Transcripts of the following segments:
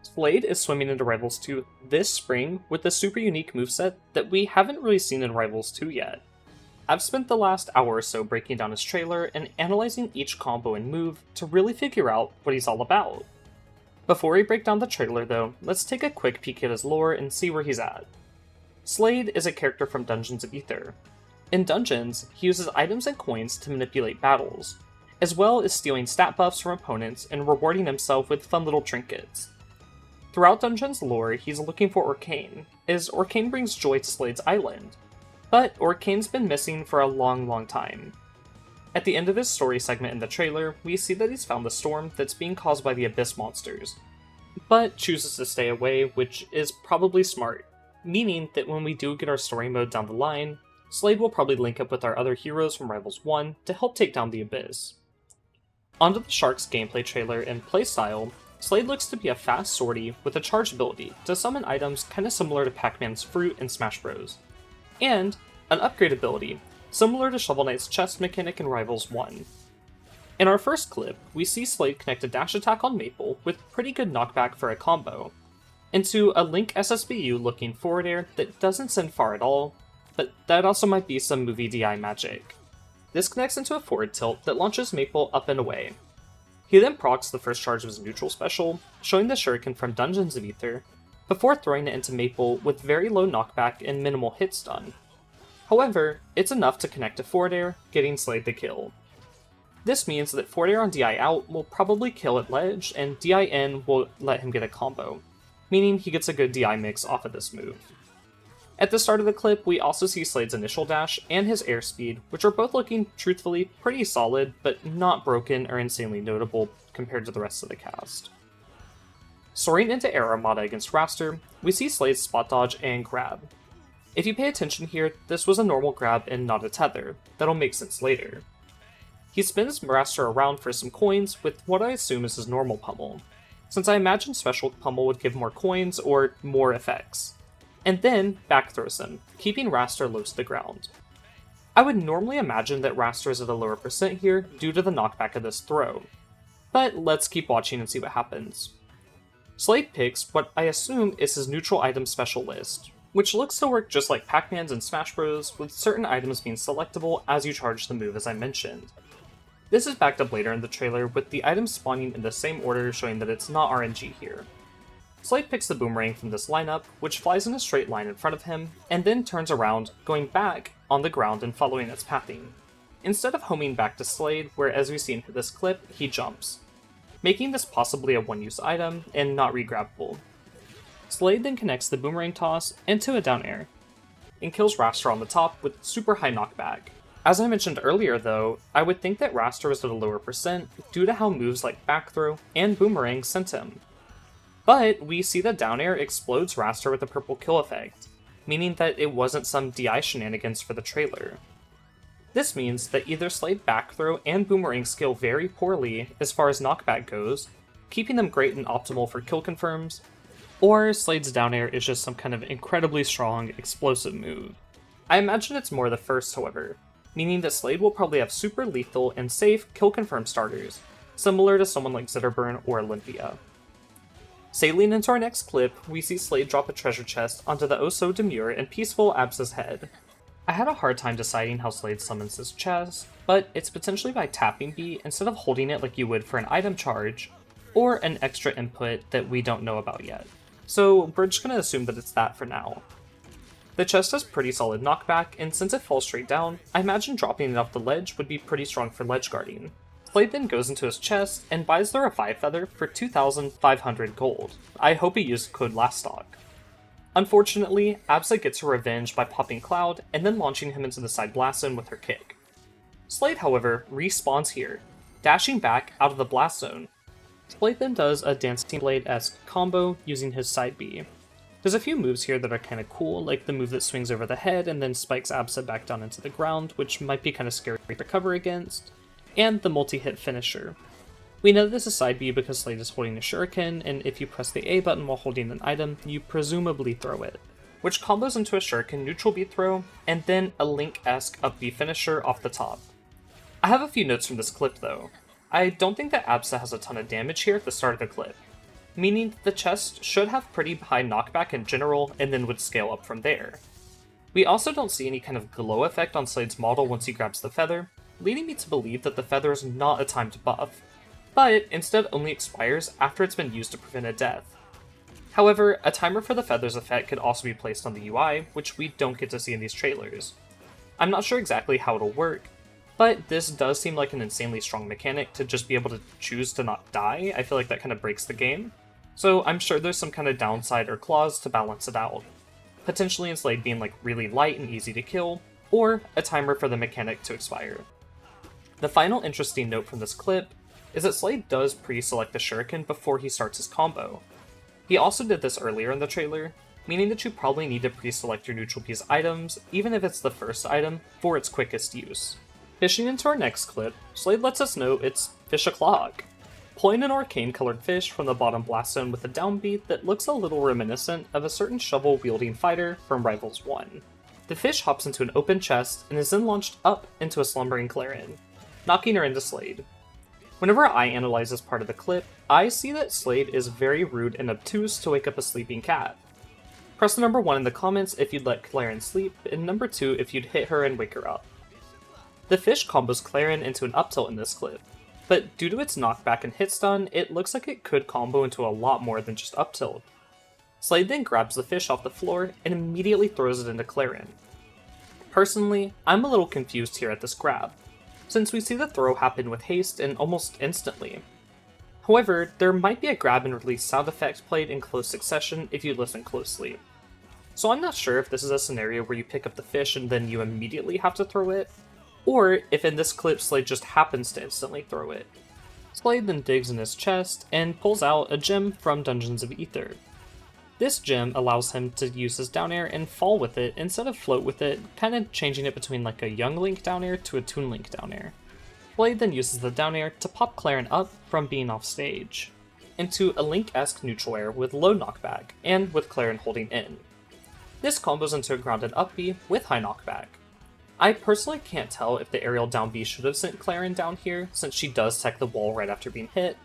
Slade is swimming into Rivals 2 this spring with a super unique moveset that we haven't really seen in Rivals 2 yet. I've spent the last hour or so breaking down his trailer and analyzing each combo and move to really figure out what he's all about. Before we break down the trailer though, let's take a quick peek at his lore and see where he's at. Slade is a character from Dungeons of Aether. In Dungeons, he uses items and coins to manipulate battles, as well as stealing stat buffs from opponents and rewarding himself with fun little trinkets. Throughout Dungeons lore, he's looking for Orcane, as Orcane brings joy to Slade's island. But Orcane's been missing for a long time. At the end of his story segment in the trailer, we see that he's found the storm that's being caused by the Abyss monsters, but chooses to stay away, which is probably smart, meaning that when we do get our story mode down the line, Slade will probably link up with our other heroes from Rivals 1 to help take down the Abyss. Onto the Sharks gameplay trailer and playstyle, Slade looks to be a fast sortie with a charge ability to summon items kinda similar to Pac-Man's Fruit in Smash Bros. And an upgrade ability, similar to Shovel Knight's chest mechanic in Rivals 1. In our first clip, we see Slade connect a dash attack on Maple with pretty good knockback for a combo, into a Link SSBU looking forward air that doesn't send far at all, but that also might be some movie DI magic. This connects into a forward tilt that launches Maple up and away. He then procs the first charge of his neutral special, showing the shuriken from Dungeons of Aether, before throwing it into Maple with very low knockback and minimal hit stun. However, it's enough to connect to forward air, getting Slade the kill. This means that forward air on DI out will probably kill at ledge, and DI in will let him get a combo, meaning he gets a good DI mix off of this move. At the start of the clip, we also see Slade's initial dash and his airspeed, which are both looking, truthfully, pretty solid, but not broken or insanely notable compared to the rest of the cast. Soaring into Air Armada against Raster, we see Slade's spot dodge and grab. If you pay attention here, this was a normal grab and not a tether. That'll make sense later. He spins Raster around for some coins with what I assume is his normal pummel, since I imagine special pummel would give more coins or more effects, and then back throws him, keeping Raster low to the ground. I would normally imagine that Raster is at a lower percent here due to the knockback of this throw, but let's keep watching and see what happens. Slade picks what I assume is his neutral item special list, which looks to work just like Pac-Man's and Smash Bros, with certain items being selectable as you charge the move as I mentioned. This is backed up later in the trailer with the items spawning in the same order, showing that it's not RNG here. Slade picks the boomerang from this lineup, which flies in a straight line in front of him, and then turns around, going back on the ground and following its pathing, instead of homing back to Slade, where as we see in this clip, he jumps, making this possibly a one-use item and not regrabbable. Slade then connects the boomerang toss into a down air, and kills Raster on the top with super high knockback. As I mentioned earlier though, I would think that Raster was at a lower percent due to how moves like back throw and boomerang sent him. But we see that down air explodes Raster with a purple kill effect, meaning that it wasn't some DI shenanigans for the trailer. This means that either Slade back throw and boomerang scale very poorly as far as knockback goes, keeping them great and optimal for kill confirms, or Slade's down air is just some kind of incredibly strong, explosive move. I imagine it's more the first, however, meaning that Slade will probably have super lethal and safe kill confirm starters, similar to someone like Zitterburn or Olympia. Sailing into our next clip, we see Slade drop a treasure chest onto the oh-so-demure and peaceful Absa's head. I had a hard time deciding how Slade summons this chest, but it's potentially by tapping B instead of holding it like you would for an item charge, or an extra input that we don't know about yet. So we're just going to assume that it's that for now. The chest has pretty solid knockback, and since it falls straight down, I imagine dropping it off the ledge would be pretty strong for ledge guarding. Slade then goes into his chest and buys the Revive Feather for 2,500 gold. I hope he used code LASTSTOCK. Unfortunately, Absa gets her revenge by popping Cloud and then launching him into the side blast zone with her kick. Slade, however, respawns here, dashing back out of the blast zone. Slade then does a Dancing Blade-esque combo using his side B. There's a few moves here that are kinda cool, like the move that swings over the head and then spikes Absa back down into the ground, which might be kinda scary to cover against, and the multi-hit finisher. We know this is side B because Slade is holding a shuriken, and if you press the A button while holding an item, you presumably throw it, which combos into a shuriken neutral B throw, and then a Link-esque up B finisher off the top. I have a few notes from this clip though. I don't think that Absa has a ton of damage here at the start of the clip. meaning the chest should have pretty high knockback in general and then would scale up from there. We also don't see any kind of glow effect on Slade's model once he grabs the feather, leading me to believe that the feather is not a timed buff, but instead only expires after it's been used to prevent a death. However, a timer for the feather's effect could also be placed on the UI, which we don't get to see in these trailers. I'm not sure exactly how it'll work, but this does seem like an insanely strong mechanic to just be able to choose to not die. I feel like that kind of breaks the game, so I'm sure there's some kind of downside or clause to balance it out. Potentially in Slade being like really light and easy to kill, or a timer for the mechanic to expire. The final interesting note from this clip is that Slade does pre-select the shuriken before he starts his combo. He also did this earlier in the trailer, meaning that you probably need to pre-select your neutral piece items, even if it's the first item, for its quickest use. Fishing into our next clip, Slade lets us know it's fish o'clock, pulling an arcane-colored fish from the bottom blast zone with a downbeat that looks a little reminiscent of a certain shovel-wielding fighter from Rivals 1. The fish hops into an open chest and is then launched up into a slumbering Clarion, knocking her into Slade. Whenever I analyze this part of the clip, I see that Slade is very rude and obtuse to wake up a sleeping cat. Press the number 1 in the comments if you'd let Clarion sleep, and number 2 if you'd hit her and wake her up. The fish combos Clarion into an up tilt in this clip, but due to its knockback and hit stun, it looks like it could combo into a lot more than just up tilt. Slade then grabs the fish off the floor and immediately throws it into Clarion. Personally, I'm a little confused here at this grab, since we see the throw happen with haste and almost instantly. However, there might be a grab and release sound effect played in close succession if you listen closely. So I'm not sure if this is a scenario where you pick up the fish and then you immediately have to throw it, or if in this clip Slade just happens to instantly throw it. Slade then digs in his chest and pulls out a gem from Dungeons of Aether. This gem allows him to use his down air and fall with it instead of float with it, kind of changing it between like a young Link down air to a Toon Link down air. Slade then uses the down air to pop Clarion up from being off stage, into a Link-esque neutral air with low knockback, and with Clarion holding in. This combos into a grounded up B with high knockback. I personally can't tell if the aerial down B should have sent Clarion down here, since she does tech the wall right after being hit,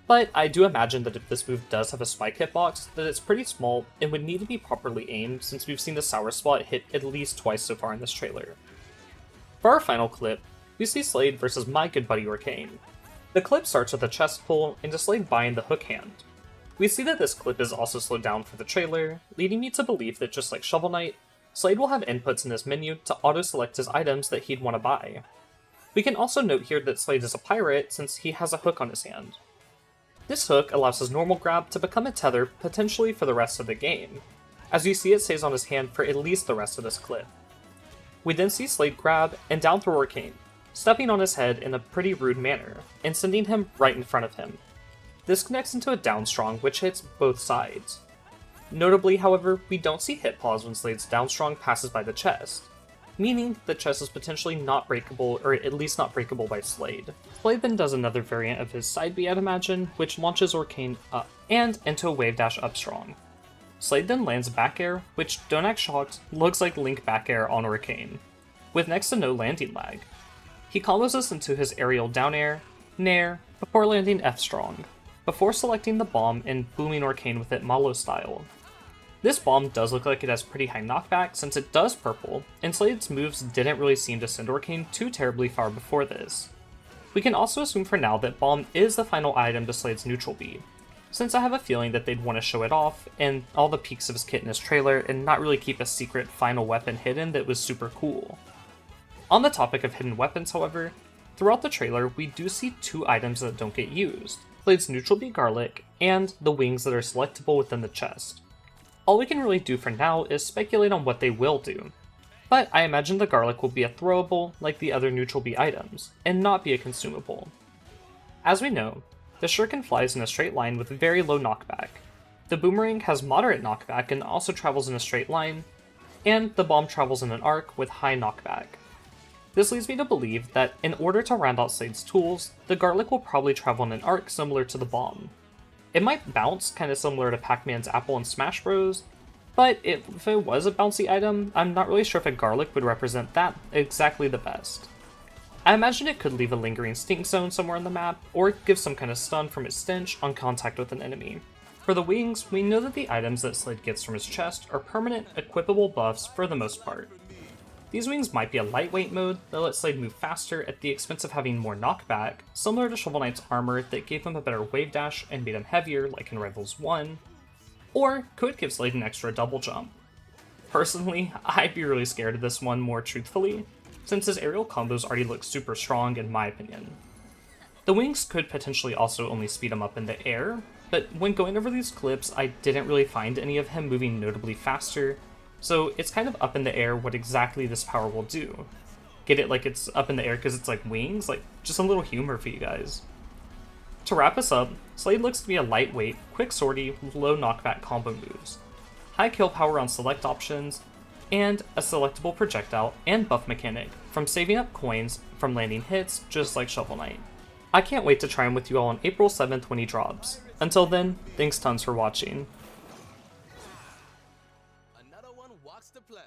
but I do imagine that if this move does have a spike hitbox, that it's pretty small and would need to be properly aimed, since we've seen the sour spot hit at least twice so far in this trailer. For our final clip, we see Slade versus my good buddy Arcane. The clip starts with a chest pull into Slade buying the hook hand. We see that this clip is also slowed down for the trailer, leading me to believe that just like Shovel Knight, Slade will have inputs in his menu to auto-select his items that he'd want to buy. We can also note here that Slade is a pirate since he has a hook on his hand. This hook allows his normal grab to become a tether potentially for the rest of the game, as you see it stays on his hand for at least the rest of this clip. We then see Slade grab and down throw Arcane, stepping on his head in a pretty rude manner, and sending him right in front of him. This connects into a down strong which hits both sides. Notably, however, we don't see hit pause when Slade's down strong passes by the chest, meaning the chest is potentially not breakable, or at least not breakable by Slade. Slade then does another variant of his side B, I'd imagine, which launches Arcane up, and into a wave dash up strong. Slade then lands back air, which, don't act shocked, looks like Link back air on Arcane, with next to no landing lag. He combos us into his aerial down air, nair, before landing F strong, before selecting the bomb and booming Arcane with it Malo style. This bomb does look like it has pretty high knockback since it does purple, and Slade's moves didn't really seem to send Arcane too terribly far before this. We can also assume for now that bomb is the final item to Slade's neutral B, since I have a feeling that they'd want to show it off and all the peaks of his kit in his trailer and not really keep a secret final weapon hidden that was super cool. On the topic of hidden weapons, however, throughout the trailer we do see two items that don't get used, Slade's neutral B garlic and the wings that are selectable within the chest. All we can really do for now is speculate on what they will do, but I imagine the garlic will be a throwable like the other neutral B items, and not be a consumable. As we know, the shuriken flies in a straight line with very low knockback, the boomerang has moderate knockback and also travels in a straight line, and the bomb travels in an arc with high knockback. This leads me to believe that in order to round out Slade's tools, the garlic will probably travel in an arc similar to the bomb. It might bounce, kind of similar to Pac-Man's apple in Smash Bros, but if it was a bouncy item, I'm not really sure if a garlic would represent that exactly the best. I imagine it could leave a lingering stink zone somewhere on the map, or give some kind of stun from its stench on contact with an enemy. For the wings, we know that the items that Slade gets from his chest are permanent, equipable buffs for the most part. These wings might be a lightweight mode that lets Slade move faster at the expense of having more knockback, similar to Shovel Knight's armor that gave him a better wave dash and made him heavier like in Rivals 1, or could give Slade an extra double jump. Personally, I'd be really scared of this one more truthfully, since his aerial combos already look super strong in my opinion. The wings could potentially also only speed him up in the air, but when going over these clips I didn't really find any of him moving notably faster, so it's kind of up in the air what exactly this power will do. Get it, like it's up in the air because it's like wings? Like, just a little humor for you guys. To wrap us up, Slade looks to be a lightweight, quick sortie, low knockback combo moves, high kill power on select options, and a selectable projectile and buff mechanic from saving up coins from landing hits just like Shovel Knight. I can't wait to try him with you all on April 7th when he drops. Until then, thanks tons for watching. Another one walks the plank.